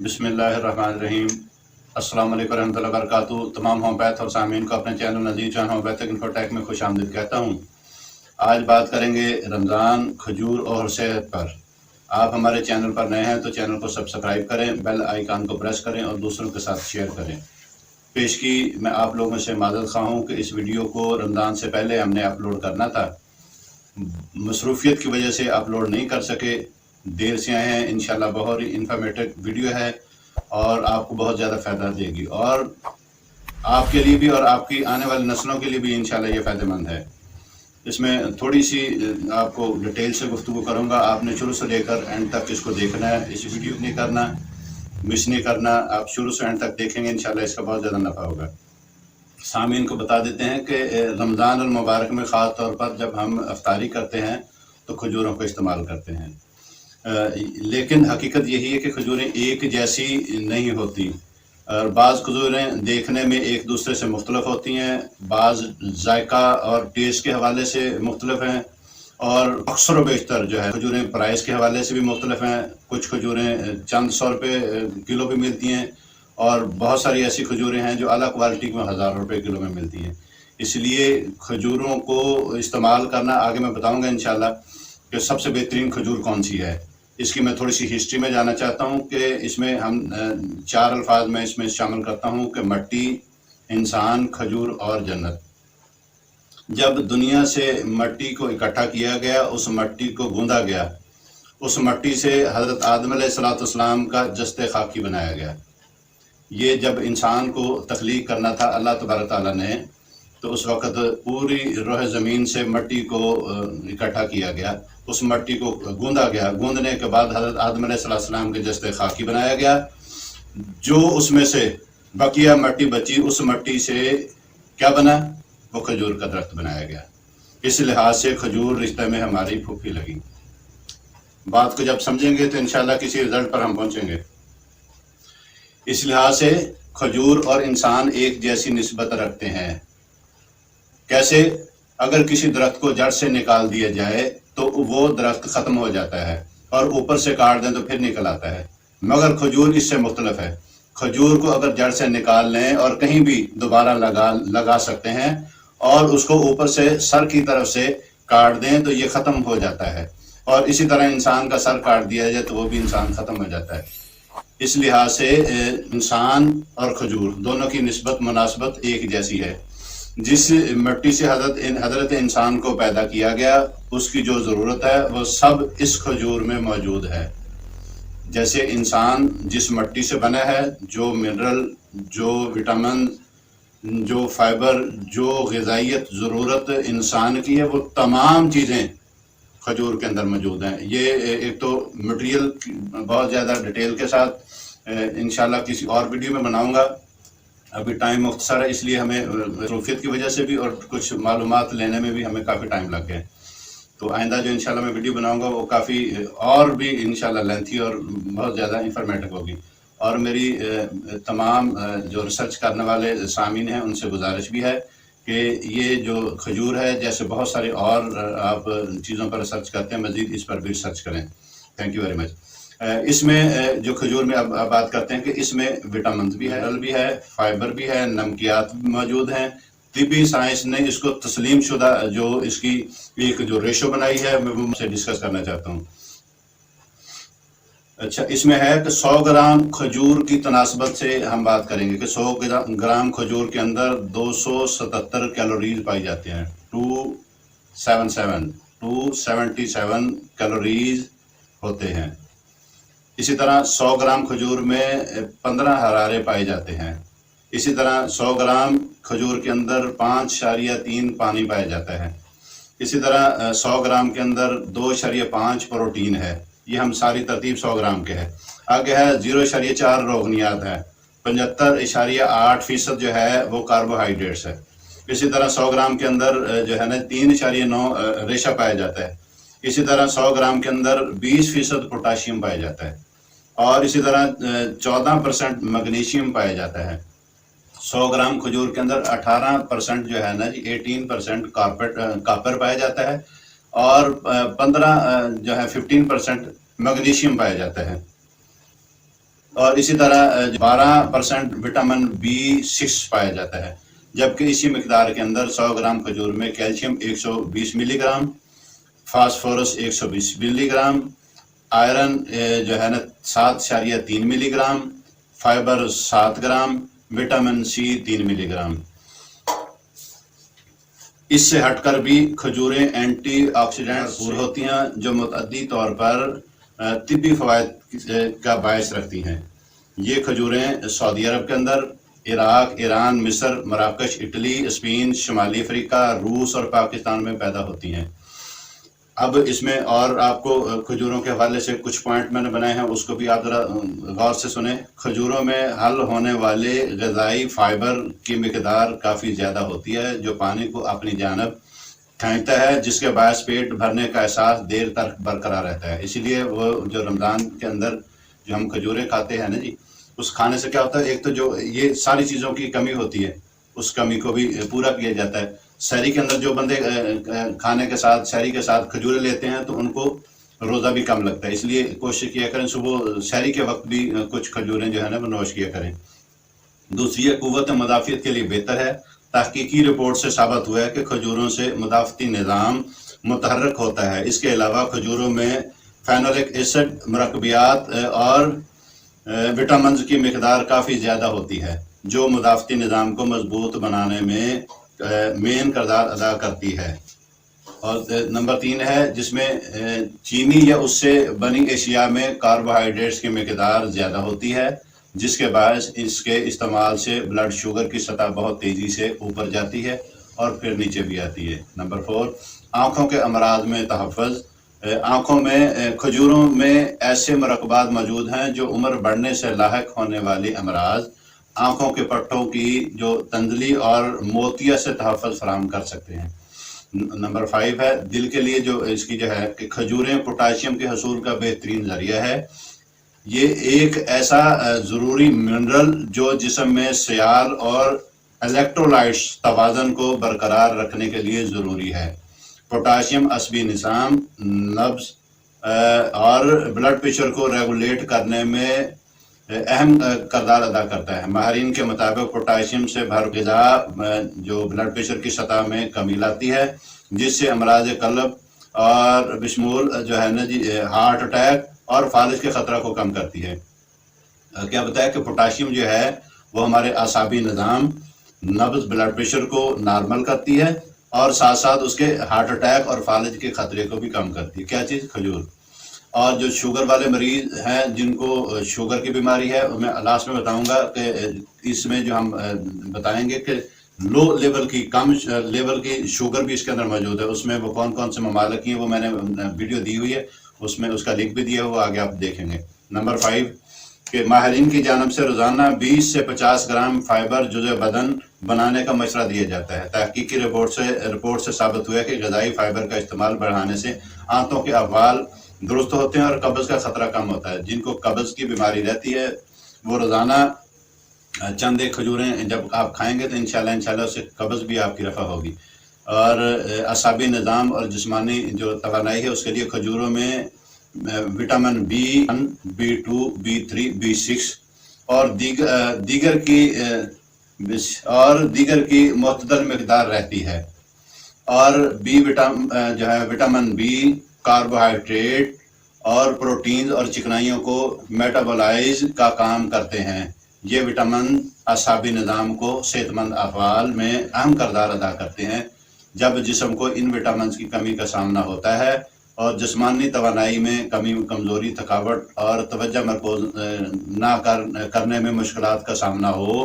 बिस्मिल्लाहिर्रहमानिर्रहीम। अस्सलाम वालेकुम रहमतुल्लाहि व बरकातुहू। तमाम होम्योपैथ और सामीन को अपने चैनल नज़ीर जान होम्योपैथिक इन्फोटेक में खुश आमदीद कहता हूँ। आज बात करेंगे रमज़ान, खजूर और सेहत पर। आप हमारे चैनल पर नए हैं तो चैनल को सब्सक्राइब करें, बेल आइकन को प्रेस करें और दूसरों के साथ शेयर करें। पेशगी मैं आप लोगों से माज़रत ख़्वाह हूँ कि इस वीडियो को रमज़ान से पहले हमने अपलोड करना था, मसरूफियत की वजह से अपलोड नहीं कर सके, देर से आए हैं। इंशाल्लाह बहुत ही इंफॉर्मेटिव वीडियो है और आपको बहुत ज़्यादा फ़ायदा देगी और आपके लिए भी और आपकी आने वाली नस्लों के लिए भी इंशाल्लाह ये फ़ायदेमंद है। इसमें थोड़ी सी आपको डिटेल से गुफ्तगू करूँगा। आपने शुरू से लेकर एंड तक इसको देखना है, इस वीडियो को नहीं करना, मिस नहीं करना। आप शुरू से एंड तक देखेंगे, इंशाल्लाह इसका बहुत ज़्यादा नफ़ा होगा। सामीन को बता देते हैं कि रमज़ान मुबारक में ख़ास तौर पर जब हम अफ्तारी करते हैं तो खजूरों को इस्तेमाल करते हैं, लेकिन हकीकत यही है कि खजूरें एक जैसी नहीं होती और बाज़ खजूरें देखने में एक दूसरे से मुख्तलिफ होती हैं, बाज़ जायका और टेस्ट के हवाले से मुख्तलिफ हैं और अक्सर व बेशतर जो है खजूरें प्राइस के हवाले से भी मुख्तलिफ हैं। कुछ खजूरें चंद 100 रुपये किलो भी मिलती हैं और बहुत सारी ऐसी खजूरें हैं जो अलग क्वालिटी में 1000 रुपये किलो में मिलती हैं। इसलिए खजूरों को इस्तेमाल करना आगे मैं बताऊँगा इंशाल्लाह कि सबसे बेहतरीन खजूर कौन सी है। इसकी मैं थोड़ी सी हिस्ट्री में जाना चाहता हूँ कि इसमें हम 4 अल्फाज में इसमें शामिल करता हूँ कि मट्टी, इंसान, खजूर और जन्नत। जब दुनिया से मट्टी को इकट्ठा किया गया, उस मट्टी को गूंदा गया, उस मट्टी से हज़रत आदम अलैहिस्सलाम का जस्ते खाकी बनाया गया। ये जब इंसान को तख्लीक करना था अल्लाह तबारक तआला ने, तो उस वक़्त पूरी रोह ज़मीन से मट्टी को इकट्ठा किया गया, उस मट्टी को गूंदा गया। गूंदने के बाद हज़रत आदम अलैहिस्सलाम के जस्ते खाकी बनाया गया। जो उसमें से बकिया मट्टी बची, उस मट्टी से क्या बना? वो खजूर का दरख्त बनाया गया। इस लिहाज से खजूर रिश्ते में हमारी फूफी लगी। बात को जब समझेंगे तो इंशाल्लाह किसी रिजल्ट पर हम पहुँचेंगे। इस लिहाज से खजूर और इंसान एक जैसी निस्बत रखते हैं। कैसे? अगर किसी दरख्त को जड़ से निकाल दिया जाए तो वो दरख्त ख़त्म हो जाता है और ऊपर से काट दें तो फिर निकल आता है, मगर खजूर इससे मुख्तलिफ है। खजूर को अगर जड़ से निकाल लें और कहीं भी दोबारा लगा सकते हैं और उसको ऊपर से सर की तरफ से काट दें तो ये ख़त्म हो जाता है। और इसी तरह इंसान का सर काट दिया जाए तो वो भी इंसान ख़त्म हो जाता है। इस लिहाज से इंसान और खजूर दोनों की निस्बत मुनासबत एक जैसी है। जिस मिट्टी से हज़रत इंसान को पैदा किया गया, उसकी जो ज़रूरत है वो सब इस खजूर में मौजूद है। जैसे इंसान जिस मिट्टी से बना है, जो मिनरल, जो विटामिन, जो फाइबर, जो ग़िज़ाइयत ज़रूरत इंसान की है, वो तमाम चीज़ें खजूर के अंदर मौजूद हैं। ये एक तो मटेरियल बहुत ज़्यादा डिटेल के साथ इंशाल्लाह किसी और वीडियो में बनाऊंगा। अभी टाइम मुख्तसर है, इसलिए हमें मसरूफियत की वजह से भी और कुछ मालूमात लेने में भी हमें काफ़ी टाइम लग गया। तो आइंदा जो इंशाल्लाह मैं वीडियो बनाऊंगा वो काफ़ी और भी इंशाल्लाह लेंथी और बहुत ज़्यादा इंफॉर्मेटिव होगी। और मेरी तमाम जो रिसर्च करने वाले सामीन हैं उनसे गुजारिश भी है कि ये जो खजूर है, जैसे बहुत सारे और आप चीज़ों पर रिसर्च करते हैं, मज़ीद इस पर भी रिसर्च करें। Thank you very much. इसमें जो खजूर में अब बात करते हैं कि इसमें विटामिन भी है, मिनरल भी है, फाइबर भी है, नमकियात भी मौजूद हैं। तिब्बी साइंस ने इसको तस्लीम शुदा जो इसकी एक जो रेशो बनाई है मैं वो से डिस्कस करना चाहता हूँ। अच्छा, इसमें है कि 100 ग्राम खजूर की तनासबत से हम बात करेंगे कि 100 ग्राम खजूर के अंदर 277 कैलोरीज पाई जाती हैं। 277 कैलोरीज होते हैं। इसी तरह 100 ग्राम खजूर में 15 हरारे पाए जाते हैं। इसी तरह 100 ग्राम खजूर के अंदर 5.3 पानी पाया जाता है। इसी तरह 100 ग्राम के अंदर 2.5 प्रोटीन है। ये हम सारी तरतीब 100 ग्राम के है। आगे है 0.4 रोगनियात है। 75.8% जो है वो कार्बोहाइड्रेट्स है। इसी तरह 100 ग्राम के अंदर जो है ना 3.9 रेशा पाया जाता है। इसी तरह 100 ग्राम के अंदर 20% पोटाशियम पाया जाता है और इसी तरह 14% मैग्नीशियम पाया जाता है। 100 ग्राम खजूर के अंदर 18% जो है ना 18% कॉपर पाया जाता है और 15 जो है 15% मैग्नीशियम पाया जाता है। اور اسی طرح 12% وٹامن B6 پایا جاتا ہے، جبکہ اسی مقدار کے اندر 100 گرام کھجور میں کیلشیم 120 ملی گرام، فاسفورس 120 ملی گرام، آئرن جو ہے نا 7.3 ملی gram, fibre 7 gram, vitamin C 3 ملی گرام۔ اس سے ہٹ کر بھی کھجوریں اینٹی آکسیڈنٹ بھرپور ہوتی ہیں جو متعدی طور پر طبی فوائد کا باعث رکھتی ہیں۔ یہ کھجوریں سعودی عرب کے اندر، عراق، ایران، مصر، مراکش، اٹلی، اسپین، شمالی افریقہ، روس اور پاکستان میں پیدا ہوتی ہیں۔ اب اس میں اور آپ کو کھجوروں کے حوالے سے کچھ پوائنٹ میں نے بنائے ہیں، اس کو بھی آپ ذرا غور سے سنیں۔ کھجوروں میں حل ہونے والے غذائی فائبر کی مقدار کافی زیادہ ہوتی ہے جو پانی کو اپنی جانب کھینچتا ہے، جس کے باعث پیٹ بھرنے کا احساس دیر تک برقرار رہتا ہے۔ اسی لیے وہ جو رمضان کے اندر جو ہم کھجوریں کھاتے ہیں نا جی، اس کھانے سے کیا ہوتا ہے، ایک تو جو یہ ساری چیزوں کی کمی ہوتی ہے اس کمی کو بھی پورا کیا جاتا ہے۔ سحری کے اندر جو بندے کھانے کے ساتھ سحری کے ساتھ کھجوریں لیتے ہیں تو ان کو روزہ بھی کم لگتا ہے، اس لیے کوشش کیا کریں صبح سحری کے وقت بھی کچھ کھجوریں جو ہے نا نوش کیا کریں۔ دوسری ہے قوت مدافعت کے لیے بہتر ہے۔ تحقیقی رپورٹ سے ثابت ہوا ہے کہ کھجوروں سے مدافعتی نظام متحرک ہوتا ہے۔ اس کے علاوہ کھجوروں میں فینولک ایسڈ، مرکبات اور وٹامنز کی مقدار کافی زیادہ ہوتی ہے جو مدافعتی نظام کو مضبوط بنانے میں مین کردار ادا کرتی ہے۔ اور نمبر 3 ہے جس میں چینی یا اس سے بنی اشیاء میں کاربوہائیڈریٹس کی مقدار زیادہ ہوتی ہے، جس کے باعث اس کے استعمال سے بلڈ شوگر کی سطح بہت تیزی سے اوپر جاتی ہے اور پھر نیچے بھی آتی ہے۔ نمبر 4، آنکھوں کے امراض میں تحفظ۔ آنکھوں میں کھجوروں میں ایسے مرکبات موجود ہیں جو عمر بڑھنے سے لاحق ہونے والی امراض، آنکھوں کے پٹھوں کی جو تندلی اور موتیا سے تحفظ فراہم کر سکتے ہیں۔ نمبر 5 ہے دل کے لیے جو اس کی جو ہے کہ کھجوریں پوٹاشیم کے حصول کا بہترین ذریعہ ہے۔ یہ ایک ایسا ضروری منرل جو جسم میں سیال اور الیکٹرولائٹس توازن کو برقرار رکھنے کے لیے ضروری ہے۔ پوٹاشیم عصبی نظام، نبض اور بلڈ پریشر کو ریگولیٹ کرنے میں اہم کردار ادا کرتا ہے۔ ماہرین کے مطابق پوٹاشیم سے بھرپور غذا جو بلڈ پریشر کی سطح میں کمی لاتی ہے، جس سے امراض قلب اور بشمول جو ہے نا جی ہارٹ اٹیک اور فالج کے خطرہ کو کم کرتی ہے۔ کیا بتایا کہ پوٹاشیم جو ہے وہ ہمارے اعصابی نظام، نبض، بلڈ پریشر کو نارمل کرتی ہے اور ساتھ ساتھ اس کے ہارٹ اٹیک اور فالج کے خطرے کو بھی کم کرتی ہے۔ کیا چیز؟ کھجور۔ اور جو شوگر والے مریض ہیں جن کو شوگر کی بیماری ہے، میں لاسٹ میں بتاؤں گا کہ اس میں جو ہم بتائیں گے کہ لو لیول کی، کم لیول کی شوگر بھی اس کے اندر موجود ہے۔ اس میں وہ کون کون سے ممالک ہیں وہ میں نے ویڈیو دی ہوئی ہے، اس میں اس کا لنک بھی دیا ہوا، آگے آپ دیکھیں گے۔ نمبر 5 کہ ماہرین کی جانب سے روزانہ 20 سے 50 گرام فائبر جزء بدن بنانے کا مشورہ دیا جاتا ہے۔ تحقیقی رپورٹ سے ثابت ہوا ہے کہ غذائی فائبر کا استعمال بڑھانے سے آنتوں کے احوال درست ہوتے ہیں اور قبض کا خطرہ کم ہوتا ہے۔ جن کو قبض کی بیماری رہتی ہے وہ روزانہ چند ایک کھجوریں جب آپ کھائیں گے تو انشاءاللہ اس سے قبض بھی آپ کی رفع ہوگی۔ اور اعصابی نظام اور جسمانی جو توانائی ہے اس کے لیے کھجوروں میں vitamin B1، B2، B3، B6 اور دیگر کی معتدل مقدار رہتی ہے۔ اور وٹامن B کاربوہائیڈریٹ اور پروٹینز اور چکنائیوں کو میٹابولائز کا کام کرتے ہیں۔ یہ وٹامن اعصابی نظام کو صحت مند احوال میں اہم کردار ادا کرتے ہیں۔ جب جسم کو ان وٹامنز کی کمی کا سامنا ہوتا ہے اور جسمانی توانائی میں کمی، کمزوری، تھکاوٹ اور توجہ مرکوز نہ کرنے میں مشکلات کا سامنا ہو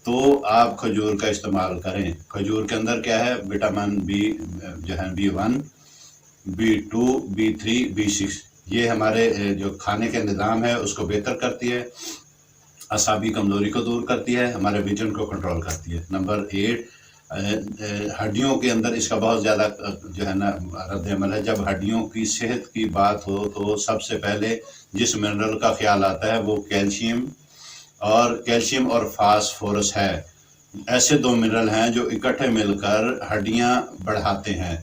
تو آپ کھجور کا استعمال کریں۔ کھجور کے اندر کیا ہے؟ وٹامن B جو ہے B1، B2، B3، B6، یہ ہمارے جو کھانے کے نظام ہے اس کو بہتر کرتی ہے، اعصابی کمزوری کو دور کرتی ہے، ہمارے وزن کو کنٹرول کرتی ہے۔ نمبر 8 ہڈیوں کے اندر اس کا بہت زیادہ جو ہے نا رد عمل ہے۔ جب ہڈیوں کی صحت کی بات ہو تو سب سے پہلے جس منرل کا خیال آتا ہے وہ کیلشیم اور فاسفورس ہے۔ ایسے دو منرل ہیں جو اکٹھے مل کر ہڈیاں بڑھاتے ہیں،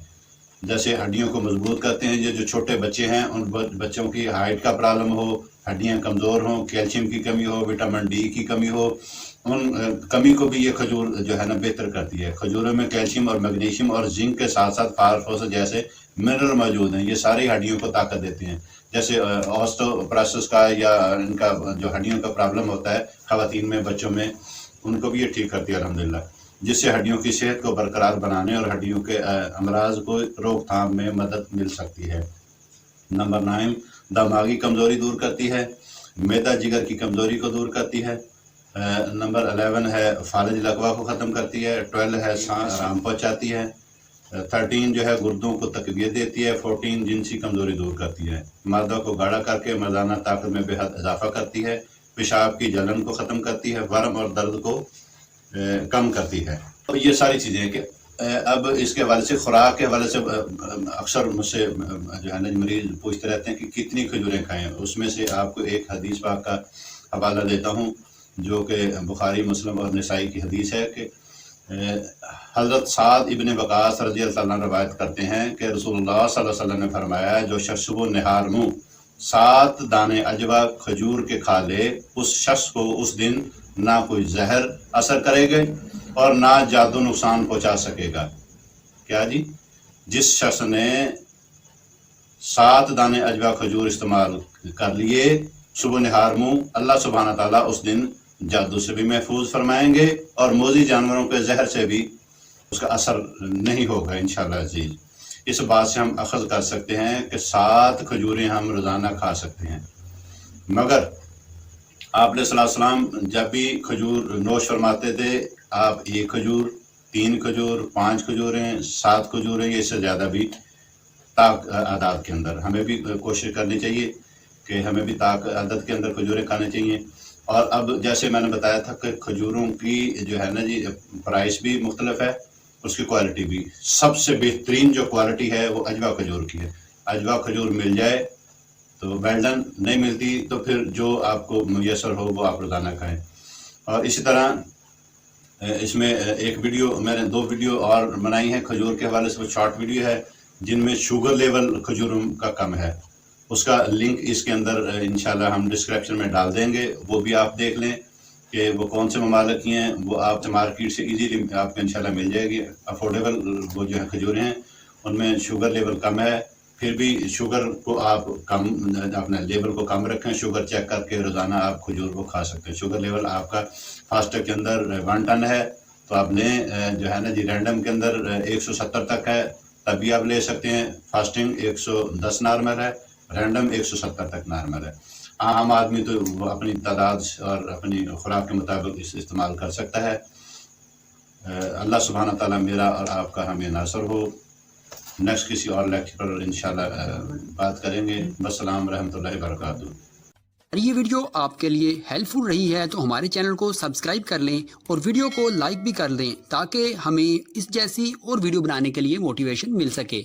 جیسے ہڈیوں کو مضبوط کرتے ہیں۔ یہ جو چھوٹے بچے ہیں ان بچوں کی ہائٹ کا پرابلم ہو हड्डियां कमज़ोर हों, कैल्शियम की कमी हो, विटामिन डी की कमी हो, उन कमी को भी ये खजूर जो है ना बेहतर करती है। खजूरों में कैल्शियम और मैग्नीशियम और जिंक के साथ साथ फास्फोरस जैसे मिनरल मौजूद हैं। ये सारी हड्डियों को ताकत देते हैं। जैसे ऑस्टियोपोरोसिस का या इनका जो हड्डियों का प्रॉब्लम होता है खवातीन में, बच्चों में, उनको भी ये ठीक करती है अल्हम्दुलिल्लाह, जिससे हड्डियों की सेहत को बरकरार बनाने और हड्डियों के अमराज को रोकथाम में मदद मिल सकती है। नंबर 9, दिमागी कमज़ोरी दूर करती है, मैदा जिगर की कमज़ोरी को दूर करती है। नंबर 11 है फालिज लकवा को ख़त्म करती है। 12 है सांस आराम पहुँचाती है। 13 जो है गुर्दों को तकवीत देती है। 14 जिनसी कमज़ोरी दूर करती है। मादा को गाढ़ा करके मर्दाना ताकत में बेहद इजाफा करती है। पेशाब की जलन को ख़त्म करती है। वर्म और दर्द को कम करती है। तो ये सारी चीज़ें कि अब इसके हवाले से, खुराक के हवाले से अक्सर मुझसे जो है ना मरीज़ पूछते रहते हैं कि कितनी खजूरें खाएँ। उसमें से आपको एक हदीस पाक का हवाला देता हूँ, जो कि बुखारी, मुस्लिम और नसाई की हदीस है कि हज़रत साद इब्न वक़ास रज़ी अल्लाह अन्हु रवायत करते हैं कि रसूलुल्लाह सल्लल्लाहु अलैहि वसल्लम ने फरमाया, जो शख्स सुबह निहार मुँह 7 दाने अजवा खजूर के खा ले, उस शख्स को उस दिन ना कोई जहर असर करेगा और ना जादू नुकसान पहुँचा सकेगा। क्या जी? जिस शख्स ने 7 दाने अजवा खजूर इस्तेमाल कर लिए सुबह निहार मुँह, अल्लाह सुब्हाना ताला उस दिन जादू से भी महफूज फरमाएंगे और मोज़ी जानवरों के जहर से भी उसका असर नहीं होगा इंशाअल्लाह अज़ीज़। इस बात से हम अखज़ कर सकते हैं कि 7 खजूरें हम रोज़ाना खा सकते हैं। मगर आप अलैहिस्सलाम जब भी खजूर नोश फरमाते थे, आप 1 खजूर, 3 खजूर, 5 खजूरें, 7 खजूरें, इससे ज़्यादा भी ताक आदाद के अंदर हमें भी कोशिश करनी चाहिए कि हमें भी ताक आदत के अंदर खजूरें खाने चाहिए। और अब जैसे मैंने बताया था कि खजूरों की जो है ना जी प्राइस भी मुख्तलिफ है, उसकी क्वालिटी भी। सबसे बेहतरीन जो क्वालिटी है वो अजवा खजूर की है। अजवा खजूर मिल जाए तो वेल डन, नहीं मिलती तो फिर जो आपको मुयसर हो वो आप रोज़ाना खाएँ। और इसी तरह इसमें एक वीडियो, मैंने 2 वीडियो और बनाई हैं खजूर के हवाले से, वो शॉर्ट वीडियो है जिनमें शुगर लेवल खजूरों का कम है। उसका लिंक इसके अंदर इंशाल्लाह हम डिस्क्रिप्शन में डाल देंगे, वो भी आप देख लें कि वो कौन से ममालिक की हैं। वो आप मार्केट से इजीली आपको इंशाल्लाह मिल जाएगी, अफोर्डेबल वो जो है खजूरें हैं, उनमें शुगर लेवल कम है। फिर भी शुगर को आप कम, अपने लेवल को कम रखें, शुगर चेक करके रोज़ाना आप खजूर को खा सकते हैं। शुगर लेवल आपका फास्टर के अंदर 1 टन है तो आपने जो है ना जी रैंडम के अंदर 170 तक है, तब भी आप ले सकते हैं। फास्टिंग 110 नॉर्मल है, रैंडम 170 तक नॉर्मल है। आम आदमी तो वो अपनी तादाद और अपनी खुराक के मुताबिक इस्तेमाल कर सकता है। अल्लाह सुब्हाना ताला मेरा और आपका हमें नासर हो। नेक्स्ट किसी और लेक्चर पर इंशाल्लाह बात करेंगे। अस्सलाम रहमतुल्लाहि व बरकातुहू। ये वीडियो आपके लिए हेल्पफुल रही है तो हमारे चैनल को सब्सक्राइब कर लें और वीडियो को लाइक भी कर लें, ताकि हमें इस जैसी और वीडियो बनाने के लिए मोटिवेशन मिल सके।